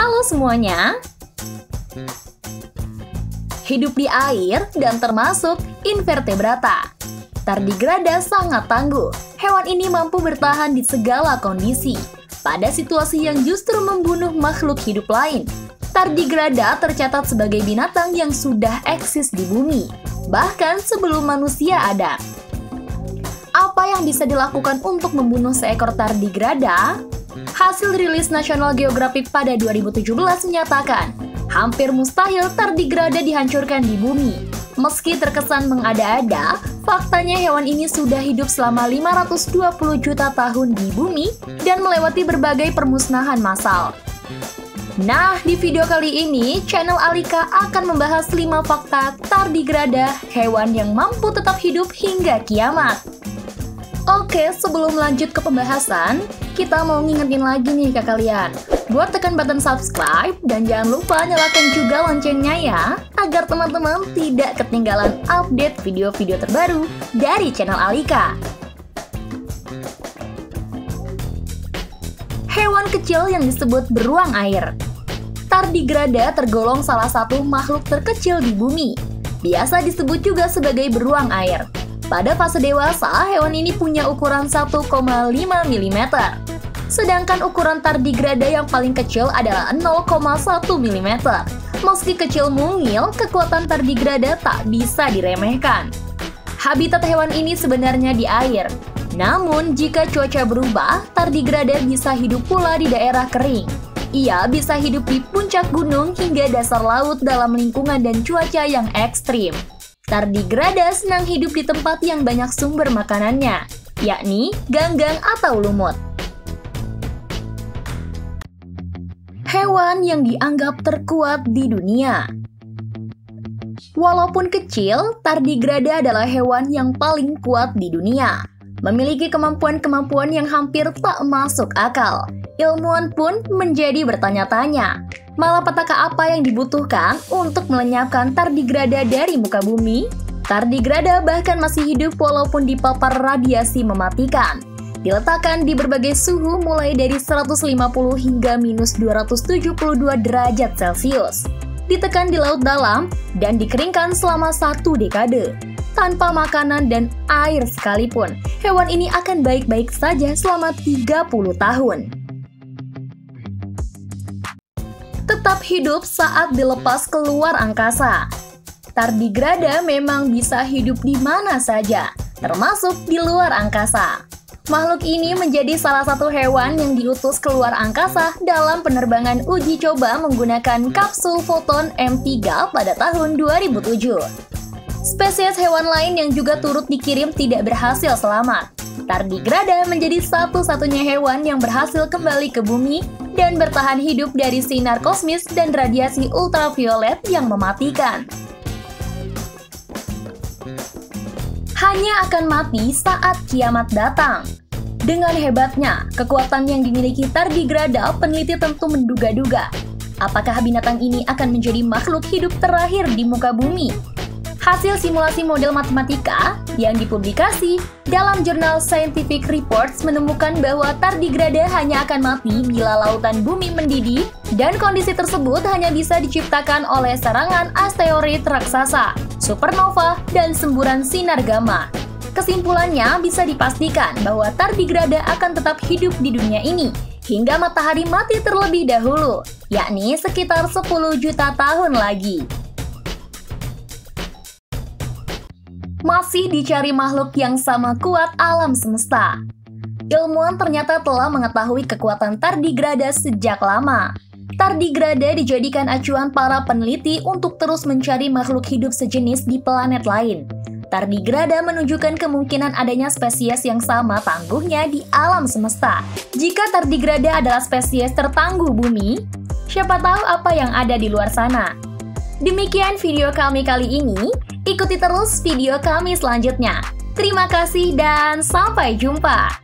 Halo semuanya. Hidup di air dan termasuk invertebrata. Tardigrada sangat tangguh. Hewan ini mampu bertahan di segala kondisi. Pada situasi yang justru membunuh makhluk hidup lain, tardigrada tercatat sebagai binatang yang sudah eksis di bumi, bahkan sebelum manusia ada. Apa yang bisa dilakukan untuk membunuh seekor tardigrada? Hasil rilis National Geographic pada 2017 menyatakan, hampir mustahil tardigrada dihancurkan di bumi. Meski terkesan mengada-ada, faktanya hewan ini sudah hidup selama 520 juta tahun di bumi dan melewati berbagai permusnahan massal. Nah, di video kali ini, channel Alika akan membahas 5 fakta tardigrada, hewan yang mampu tetap hidup hingga kiamat. Oke, sebelum lanjut ke pembahasan, kita mau ngingetin lagi nih ke kalian. Buat tekan button subscribe dan jangan lupa nyalakan juga loncengnya ya, agar teman-teman tidak ketinggalan update video-video terbaru dari channel Alika. Hewan kecil yang disebut beruang air. Tardigrada tergolong salah satu makhluk terkecil di bumi. Biasa disebut juga sebagai beruang air. Pada fase dewasa, hewan ini punya ukuran 1,5 mm. Sedangkan ukuran tardigrada yang paling kecil adalah 0,1 mm. Meski kecil mungil, kekuatan tardigrada tak bisa diremehkan. Habitat hewan ini sebenarnya di air. Namun, jika cuaca berubah, tardigrada bisa hidup pula di daerah kering. Ia bisa hidup di puncak gunung hingga dasar laut dalam lingkungan dan cuaca yang ekstrim. Tardigrada senang hidup di tempat yang banyak sumber makanannya, yakni ganggang atau lumut. Hewan yang dianggap terkuat di dunia. Walaupun kecil, tardigrada adalah hewan yang paling kuat di dunia. Memiliki kemampuan-kemampuan yang hampir tak masuk akal. Ilmuwan pun menjadi bertanya-tanya, malapetaka apa yang dibutuhkan untuk melenyapkan tardigrada dari muka bumi? Tardigrada bahkan masih hidup walaupun dipapar radiasi mematikan. Diletakkan di berbagai suhu mulai dari 150 hingga minus 272 derajat Celcius. Ditekan di laut dalam dan dikeringkan selama 1 dekade. Tanpa makanan dan air sekalipun, hewan ini akan baik-baik saja selama 30 tahun. Tetap hidup saat dilepas keluar angkasa. Tardigrada memang bisa hidup di mana saja, termasuk di luar angkasa. Makhluk ini menjadi salah satu hewan yang diutus keluar angkasa dalam penerbangan uji coba menggunakan kapsul Foton M3 pada tahun 2007. Spesies hewan lain yang juga turut dikirim tidak berhasil selamat. Tardigrada menjadi satu-satunya hewan yang berhasil kembali ke bumi dan bertahan hidup dari sinar kosmis dan radiasi ultraviolet yang mematikan. Hanya akan mati saat kiamat datang. Dengan hebatnya, kekuatan yang dimiliki tardigrada, peneliti tentu menduga-duga, apakah binatang ini akan menjadi makhluk hidup terakhir di muka bumi? Hasil simulasi model matematika yang dipublikasi dalam jurnal Scientific Reports menemukan bahwa tardigrada hanya akan mati bila lautan bumi mendidih dan kondisi tersebut hanya bisa diciptakan oleh serangan asteroid raksasa, supernova, dan semburan sinar gamma. Kesimpulannya bisa dipastikan bahwa tardigrada akan tetap hidup di dunia ini hingga matahari mati terlebih dahulu, yakni sekitar 10 juta tahun lagi. Masih dicari makhluk yang sama kuat alam semesta. Ilmuwan ternyata telah mengetahui kekuatan tardigrada sejak lama. Tardigrada dijadikan acuan para peneliti untuk terus mencari makhluk hidup sejenis di planet lain. Tardigrada menunjukkan kemungkinan adanya spesies yang sama tangguhnya di alam semesta. Jika tardigrada adalah spesies tertangguh bumi, siapa tahu apa yang ada di luar sana. Demikian video kami kali ini. Ikuti terus video kami selanjutnya. Terima kasih dan sampai jumpa.